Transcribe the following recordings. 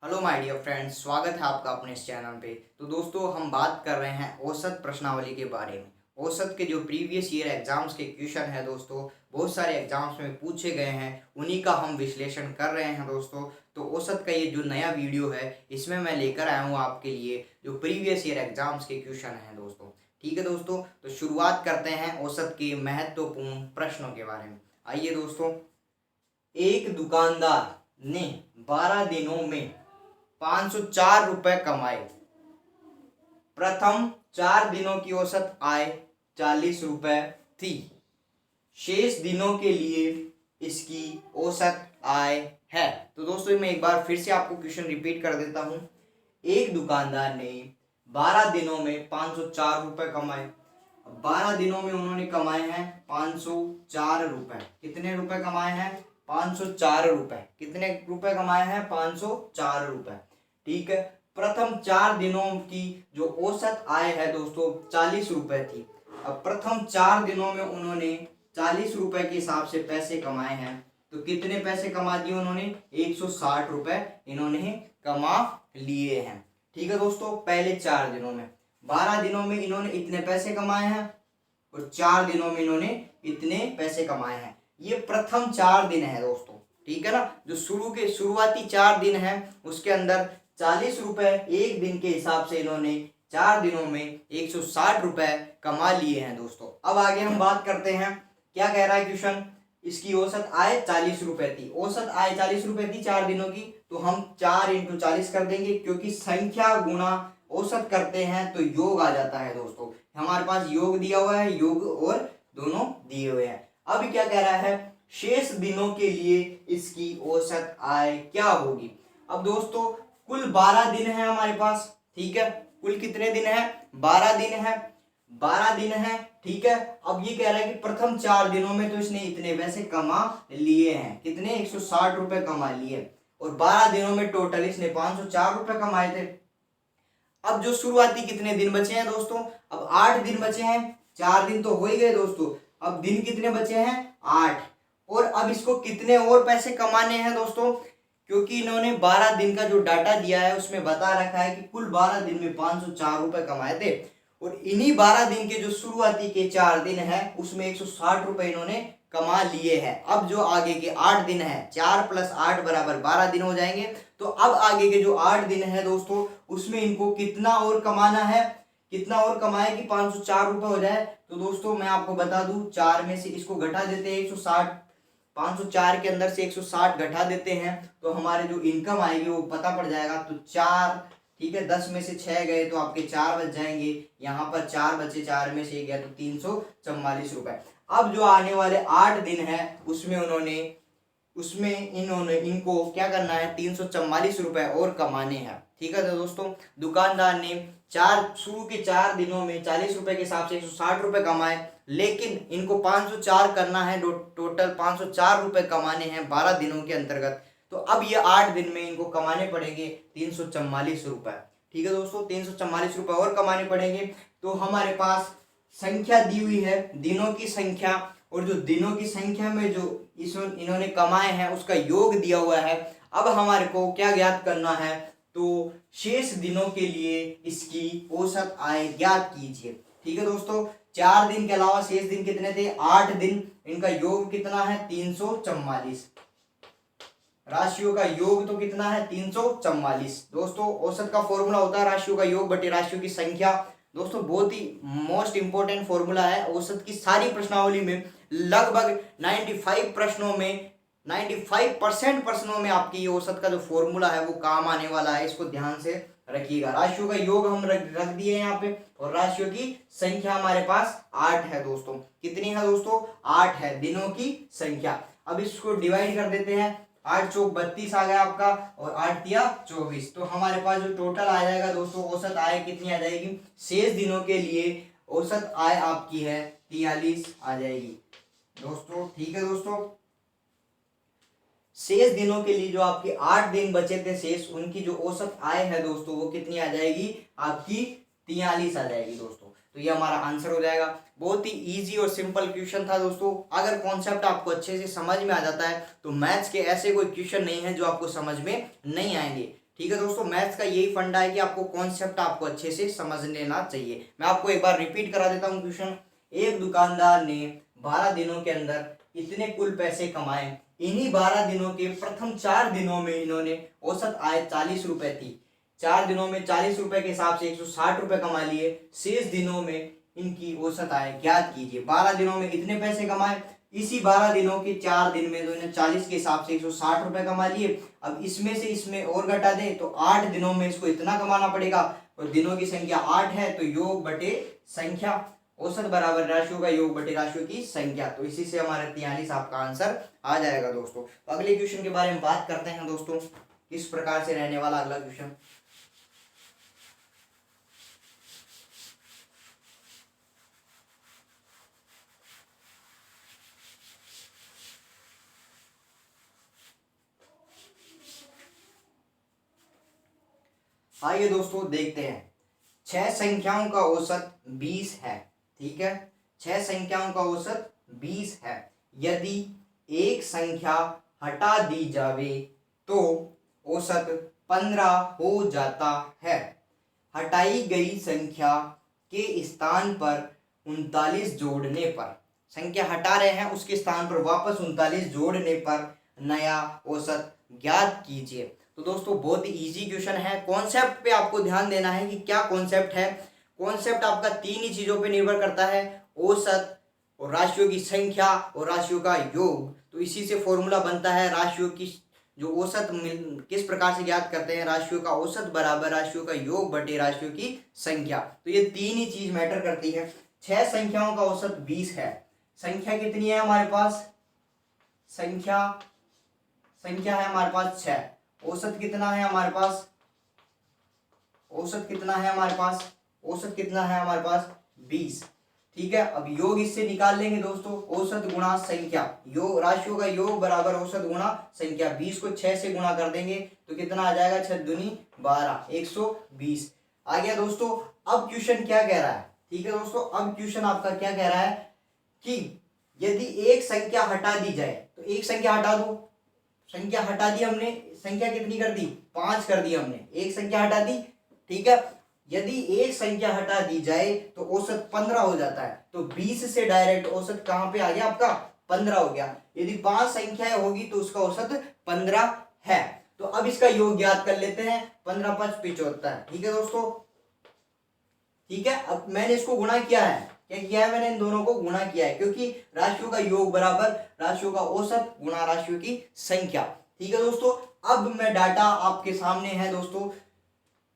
Hello my dear friends, स्वागत है आपका अपने इस चैनल पे। तो दोस्तों, हम बात कर रहे हैं औसत प्रश्नावली के बारे में। औसत के जो प्रीवियस ईयर एग्जाम्स के क्वेश्चन है दोस्तों, बहुत सारे एग्जाम्स में पूछे गए हैं, उन्हीं का हम विश्लेषण कर रहे हैं दोस्तों। तो औसत का ये जो नया वीडियो है, इसमें मैं लेकर आया हूँ आपके लिए जो प्रीवियस ईयर एग्जाम्स के क्वेश्चन हैं दोस्तों। ठीक है दोस्तों, तो शुरुआत करते हैं औसत के महत्वपूर्ण प्रश्नों के बारे में। आइए दोस्तों, एक दुकानदार ने 12 दिनों में 504 रुपए कमाए। प्रथम 4 दिनों की औसत आय 40 रुपए थी। शेष दिनों के लिए इसकी औसत आय है। तो दोस्तों, मैं एक बार फिर से आपको क्वेश्चन रिपीट कर देता हूं। एक दुकानदार ने 12 दिनों में 504 रुपए कमाए। 12 दिनों में उन्होंने कमाए हैं 504 रुपए। कितने रुपए कमाए हैं? 504 रुपए। कितने रुपए कमाए हैं? 504 रुपए। ठीक है। प्रथम 4 दिनों की जो औसत आय है दोस्तों 40 रुपए थी। अब प्रथम 4 दिनों में उन्होंने 40 रुपए के हिसाब से पैसे कमाए हैं। तो कितने पैसे कमा दिए उन्होंने? 160 रुपए इन्होंने कमा लिए हैं। ठीक है दोस्तों, पहले 4 दिनों में 12 दिनों में इन्होंने इतने पैसे कमाए हैं और 4 दिनों में इन्होंने इतने पैसे कमाए हैं। ये प्रथम 4 दिन है दोस्तों। ठीक है ना, जो शुरुआती 4 दिन है उसके अंदर 40 रुपए एक दिन के हिसाब से इन्होंने 4 दिनों में 160 रुपए कमा लिए हैं दोस्तों। अब आगे हम बात करते हैं, क्या कह रहा है क्वेश्चन। इसकी औसत आय 40 रुपए थी। औसत आय 40 रुपए थी 4 दिनों की। तो हम 4 × 40 कर देंगे, क्योंकि संख्या गुणा औसत करते हैं तो योग आ जाता है दोस्तों। हमारे पास योग दिया हुआ है, योग और दोनों दिए हुए हैं। अब क्या कह रहा है, शेष दिनों के लिए इसकी औसत आय क्या होगी। अब दोस्तों, कुल 12 दिन है हमारे पास। ठीक है, कुल कितने दिन है? 12 दिन है। 12 दिन है। ठीक है। अब ये कह रहा है कि प्रथम 4 दिनों में तो इसने इतने पैसे कमा लिए हैं। कितने? 160 रुपए कमा लिए। और 12 दिनों में टोटल इसने 504 रुपए कमाए थे। अब जो शुरुआती कितने दिन बचे हैं दोस्तों? अब 8 दिन बचे हैं। 4 दिन तो हो ही गए दोस्तों। अब दिन कितने बचे हैं? 8। और अब इसको कितने और पैसे कमाने हैं दोस्तों? क्योंकि इन्होंने 12 दिन का जो डाटा दिया है उसमें बता रखा है कि कुल 12 दिन में 504 रुपए कमाए थे। और इन्हीं 12 दिन के जो शुरुआती के 4 दिन है उसमें 160 रुपए इन्होंने कमा लिए हैं। अब जो आगे के 8 दिन है, 4 + 8 = 12 दिन हो जाएंगे। तो अब आगे के जो 8 दिन है दोस्तों उसमें इनको कितना और कमाना है? कितना और कमाए कि 504 रुपए हो जाए? तो दोस्तों मैं आपको बता दूं, 4 में से इसको घटा देते हैं 160। 504 के अंदर से 160 घटा देते हैं तो हमारे जो इनकम आएगी वो पता पड़ जाएगा। तो 4, ठीक है, 10 में से 6 गए तो आपके 4 बच जाएंगे। यहाँ पर 4 बचे, 4 में से 1 गया तो 344 रुपए। अब जो आने वाले 8 दिन है उसमें इन्होंने इनको क्या करना है? 344 रुपए और कमाने हैं। ठीक है। तो दोस्तों, दुकानदार ने शुरू के 4 दिनों में 40 रुपए के हिसाब से 160 रुपए कमाए, लेकिन इनको 504 करना है। टोटल 504 रुपए कमाने हैं 12 दिनों के अंतर्गत। तो अब ये 8 दिन में इनको कमाने पड़ेंगे 344 रुपए। ठीक है दोस्तों, 344 रुपए और कमाने पड़ेंगे। तो हमारे पास संख्या दी हुई है, दिनों की संख्या, और जो दिनों की संख्या में जो इन्होंने कमाए हैं उसका योग दिया हुआ है। अब हमारे को क्या ज्ञात करना है? तो शेष दिनों के लिए इसकी औसत आय ज्ञात कीजिए। ठीक है दोस्तों, 4 दिन के अलावा शेष दिन कितने थे? 8 दिन। इनका योग कितना है? 344। राशियों का योग तो कितना है? 344। दोस्तों, औसत का फॉर्मूला होता है राशियों का योग बटे राशियों की संख्या। दोस्तों, बहुत ही मोस्ट इंपोर्टेंट फॉर्मूला है। औसत की सारी प्रश्नावली में लगभग 95% प्रश्नों में आपकी ये औसत का जो फॉर्मूला है वो काम आने वाला है। इसको ध्यान से रखिएगा। राशियों का योग हम रख दिए यहाँ पे, और राशियों की संख्या हमारे पास 8 है दोस्तों। कितनी है दोस्तों? 8 है दिनों की संख्या। अब इसको डिवाइड कर देते हैं। 8 चौक 32 आ गया आपका, और 8 तिया 24। तो हमारे पास जो टोटल आ जाएगा दोस्तों, औसत आय कितनी आ जाएगी? शेष दिनों के लिए औसत आय आपकी है 43 आ जाएगी दोस्तों। ठीक है दोस्तों, शेष दिनों के लिए जो आपके 8 दिन बचे थे शेष, उनकी जो औसत आय है दोस्तों वो कितनी आ जाएगी? आपकी 43 आ जाएगी दोस्तों। तो ये हमारा आंसर हो जाएगा। बहुत ही इजी और सिंपल क्वेश्चन था दोस्तों। अगर कॉन्सेप्ट आपको अच्छे से समझ में आ जाता है तो मैथ्स के ऐसे कोई क्वेश्चन नहीं है जो आपको समझ में नहीं आएंगे। ठीक है दोस्तों, मैथ्स का यही फंडा है कि आपको कॉन्सेप्ट आपको अच्छे से समझ लेना चाहिए। मैं आपको एक बार रिपीट करा देता हूँ क्वेश्चन। एक दुकानदार ने 12 दिनों के अंदर इतने कुल पैसे कमाए। इन्हीं 12 दिनों के प्रथम 4 दिनों में इन्होंने औसत आय 40 रुपए थी। 4 दिनों में 40 रुपए के हिसाब से 160 रुपए कमा लिए। शेष दिनों में इनकी औसत आय ज्ञात कीजिए। 12 दिनों में इतने पैसे कमाए, इसी 12 दिनों के 4 दिन में तो इन्हें 40 के हिसाब से 160 रुपए कमा लिए। अब इसमें से इसमें और घटा दें तो 8 दिनों में इसको इतना कमाना पड़ेगा, और दिनों की संख्या 8 है तो योग बटे संख्या, औसत बराबर राशियों का योग बटे राशियों की संख्या। तो इसी से हमारा 43 आपका आंसर आ जाएगा दोस्तों। तो अगले क्वेश्चन के बारे में बात करते हैं दोस्तों, किस प्रकार से रहने वाला अगला क्वेश्चन। आइए दोस्तों देखते हैं। 6 संख्याओं का औसत 20 है। ठीक है, 6 संख्याओं का औसत 20 है। यदि एक संख्या हटा दी जावे तो औसत 15 हो जाता है। हटाई गई संख्या के स्थान पर 39 जोड़ने पर, संख्या हटा रहे हैं उसके स्थान पर वापस 39 जोड़ने पर नया औसत ज्ञात कीजिए। तो दोस्तों बहुत ही इजी क्वेश्चन है। कॉन्सेप्ट पे आपको ध्यान देना है कि क्या कॉन्सेप्ट है। कॉन्सेप्ट आपका 3 ही चीजों पे निर्भर करता है, औसत और राशियों की संख्या और राशियों का योग। तो इसी से फॉर्मूला बनता है राशियों की जो औसत किस प्रकार से ज्ञात करते हैं, राशियों का औसत बराबर राशियों का योग बटे राशियों की संख्या। तो ये 3 ही चीज मैटर करती है। 6 संख्याओं का औसत 20 है। संख्या कितनी है हमारे पास, संख्या है हमारे पास 6। औसत कितना है हमारे पास, औसत कितना है हमारे पास, औसत कितना है हमारे पास 20। ठीक है, अब योग इससे निकाल लेंगे दोस्तों, औसत गुणा संख्या, योग राशियों का योग बराबर औसत गुणा संख्या। 20 को 6 से गुणा कर देंगे तो कितना आ जाएगा, 6 दूनी 12, 120 आ गया दोस्तों। अब क्वेश्चन क्या कह रहा है, ठीक है दोस्तों, अब क्वेश्चन आपका क्या कह रहा है कि यदि एक संख्या हटा दी जाए, तो एक संख्या हटा दो, संख्या हटा दी हमने, संख्या कितनी कर दी, 5 कर दी हमने, एक संख्या हटा दी। ठीक है, यदि एक संख्या हटा दी जाए तो औसत 15 हो जाता है। तो 20 से डायरेक्ट औसत कहां पे आ गया आपका, 15 हो गया। यदि 5 संख्याएं होगी तो उसका औसत 15 है। तो अब इसका योग ज्ञात कर लेते हैं, 15 5 75। ठीक है दोस्तों, ठीक है। अब मैंने इसको गुणा किया है, क्या किया है, मैंने इन दोनों को गुणा किया है, क्योंकि राशियों का योग बराबर राशियों का औसत गुणा राशियों की संख्या। ठीक है दोस्तों, अब मैं डाटा आपके सामने है दोस्तों।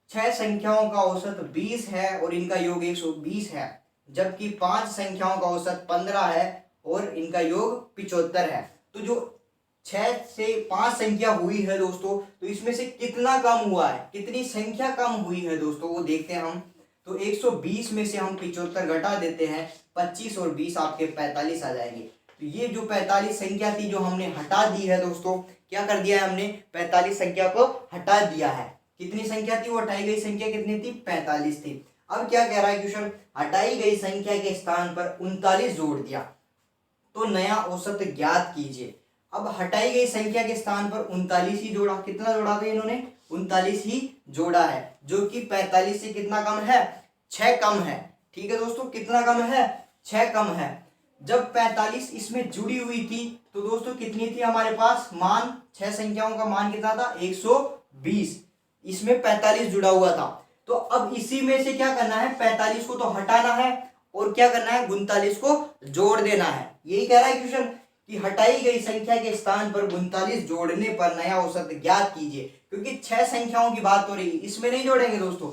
6 संख्याओं का औसत 20 है और इनका योग 120 है, जबकि 5 संख्याओं का औसत 15 है और इनका योग 75 है। तो जो 6 से 5 संख्या हुई है दोस्तों, तो इसमें से कितना कम हुआ है, कितनी संख्या कम हुई है दोस्तों, वो देखते हैं हम। तो 120 में से हम 75 घटा देते हैं, 25 और 20 आपके 45 आ जाएंगे। तो ये जो 45 संख्या थी जो हमने हटा दी है दोस्तों, क्या कर दिया है हमने, 45 संख्या को हटा दिया है। कितनी संख्या थी वो हटाई गई संख्या, कितनी थी, 45 थी। अब क्या कह रहा है क्वेश्चन, हटाई गई संख्या के स्थान पर 39 जोड़ दिया तो नया औसत ज्ञात कीजिए। अब हटाई गई संख्या के स्थान पर 39 ही जोड़ा, कितना जोड़ा था इन्होंने, 39 ही जोड़ा है, जो कि 45 से कितना कम है, 6 कम है। ठीक है दोस्तों, कितना कम है, 6 कम है। जब 45 इसमें जुड़ी हुई थी तो दोस्तों कितनी थी हमारे पास मान, 6 संख्याओं का मान कितना था, 120, इसमें 45 जुड़ा हुआ था। तो अब इसी में से क्या करना है, 45 को तो हटाना है और क्या करना है, 39 को जोड़ देना है। यही कह रहा है क्वेश्चन कि हटाई गई संख्या के स्थान पर 39 जोड़ने पर नया औसत ज्ञात कीजिए। क्योंकि 6 संख्याओं की बात हो रही है, इसमें नहीं जोड़ेंगे दोस्तों,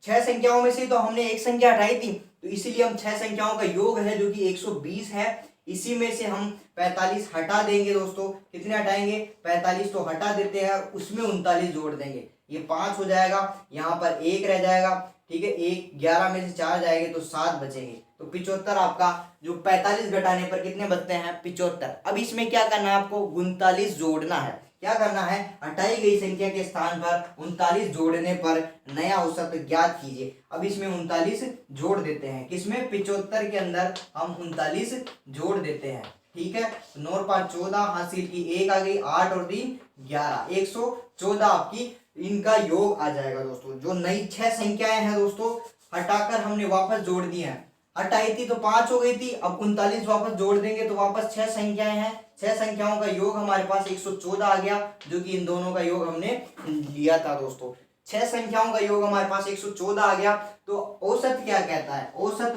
6 संख्याओं में से तो हमने एक संख्या हटाई थी, तो इसीलिए हम 6 संख्याओं का योग है जो कि 120 है, इसी में से हम 45 हटा देंगे दोस्तों। कितने हटाएंगे, 45 तो हटा देते हैं, उसमें 39 जोड़ देंगे, ये 5 हो जाएगा, यहाँ पर 1 रह जाएगा। ठीक है, 1 11 में से 4 जाएंगे तो 7 बचेंगे। तो 75 आपका, जो 45 घटाने पर कितने बचते हैं, 75। अब इसमें क्या करना है आपको, 39 जोड़ना है। क्या करना है, हटाई गई संख्या के स्थान पर 39 जोड़ने पर नया औसत ज्ञात कीजिए। अब इसमें 39 जोड़ देते हैं, किसमें, 75 के अंदर हम 39 जोड़ देते हैं। ठीक है, 9 और 5 14, हासिल की 1 आ गई, 8 और 3 11, 114 आपकी इनका योग आ जाएगा दोस्तों। जो नई 6 संख्याएं हैं दोस्तों, हटाकर हमने वापस जोड़ दी हैं। हटाई थी तो 5 हो गई थी, अब 39 वापस जोड़ देंगे तो वापस 6 संख्याएं हैं। 6 संख्याओं का योग हमारे पास 114 आ गया, जो कि इन दोनों का योग हमने लिया था दोस्तों। 6 संख्याओं का योग हमारे पास 114 आ गया। तो औसत क्या कहता है? औसत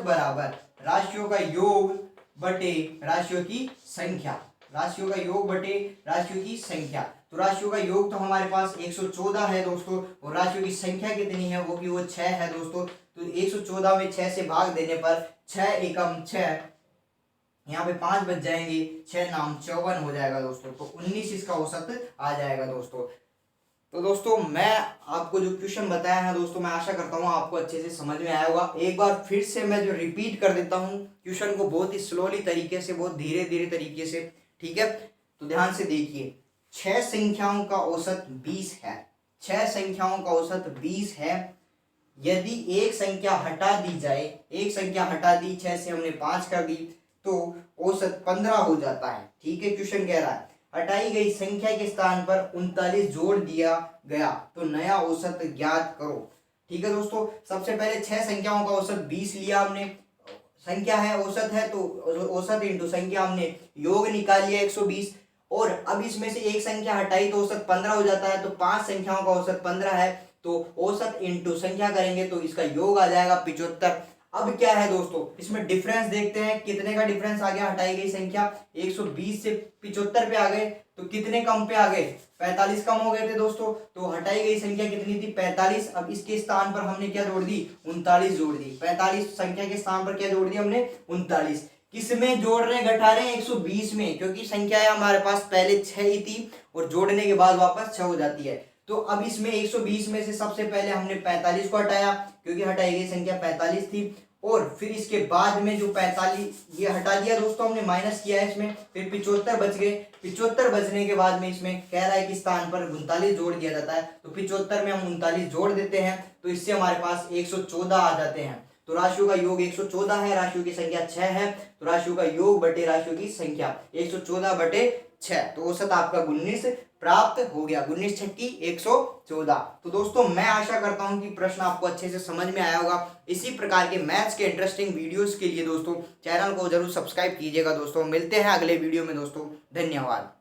बराबर राशियों का योग बटे राशियों की संख्या। राशियों का योग बटे राशियों की संख्या। तो राशियों का योग तो हमारे पास 114 है दोस्तों, और राशियों की संख्या कितनी है? वो 6 है दोस्तों। तो 114 में 6 से भाग देने पर 6 एकम 6, यहाँ पे 5 बच जाएंगे, 6 नाम 54 हो जाएगा दोस्तों। तो 19 इसका औसत आ जाएगा दोस्तों। तो दोस्तों मैं आपको जो क्वेश्चन बताया है दोस्तों, मैं आशा करता हूँ आपको अच्छे से समझ में आया होगा। एक बार फिर से मैं जो रिपीट कर देता हूँ क्वेश्चन को, बहुत ही स्लोली तरीके से, बहुत धीरे धीरे तरीके से, ठीक है? तो ध्यान से देखिए, 6 संख्याओं का औसत 20 है। 6 संख्याओं का औसत 20 है। यदि एक संख्या हटा दी जाए, एक संख्या हटा दी, 6 से हमने 5 कर दी, तो औसत 15 हो जाता है। ठीक है, क्वेश्चन कह रहा है हटाई गई संख्या के स्थान पर 39 जोड़ दिया गया तो नया औसत ज्ञात करो। ठीक है दोस्तों, सबसे पहले 6 संख्याओं का औसत 20 लिया हमने। संख्या है, औसत है, तो औसत इंटू संख्या, हमने योग निकाल लिया 120। और अब इसमें से एक संख्या हटाई तो औसत 15 हो जाता है। तो 5 संख्याओं का औसत 15 है, तो औसत इंटू संख्या करेंगे तो इसका योग आ जाएगा 75। अब क्या है दोस्तों, इसमें डिफरेंस देखते हैं, कितने का डिफरेंस आ गया? हटाई गई संख्या 120 से 75 पे आ गए, तो कितने कम पे आ गए? 45 कम हो गए थे दोस्तों। तो हटाई गई संख्या कितनी थी? 45। अब इसके स्थान पर हमने क्या जोड़ दी? 39 जोड़ दी। 45 संख्या के स्थान पर क्या जोड़ दी हमने? 39। किसमें जोड़ रहे हैं, घटा रहे हैं? 120 में, क्योंकि संख्या है हमारे पास पहले 6 ही थी और जोड़ने के बाद वापस 6 हो जाती है। तो अब इसमें 120 में से सबसे पहले हमने 45 को हटाया, क्योंकि हटाई गई संख्या 45 थी। और फिर इसके बाद में जो 45 ये हटा दिया दोस्तों हमने, माइनस किया है इसमें, फिर 75 बच गए। 75 बचने के बाद में इसमें कह रहा है कि स्थान पर 39 जोड़ दिया जाता है, तो 75 में हम 39 जोड़ देते हैं, तो इससे हमारे पास 114 आ जाते हैं। तो राशियों का योग 114 है, राशियों की संख्या 6 है, तो राशियों का योग बटे राशियों की संख्या 114 बटे 6, तो औसत आपका 19 प्राप्त हो गया। 19 छक्की 114। तो दोस्तों मैं आशा करता हूं कि प्रश्न आपको अच्छे से समझ में आया होगा। इसी प्रकार के मैथ्स के इंटरेस्टिंग वीडियोस के लिए दोस्तों चैनल को जरूर सब्सक्राइब कीजिएगा दोस्तों। मिलते हैं अगले वीडियो में दोस्तों, धन्यवाद।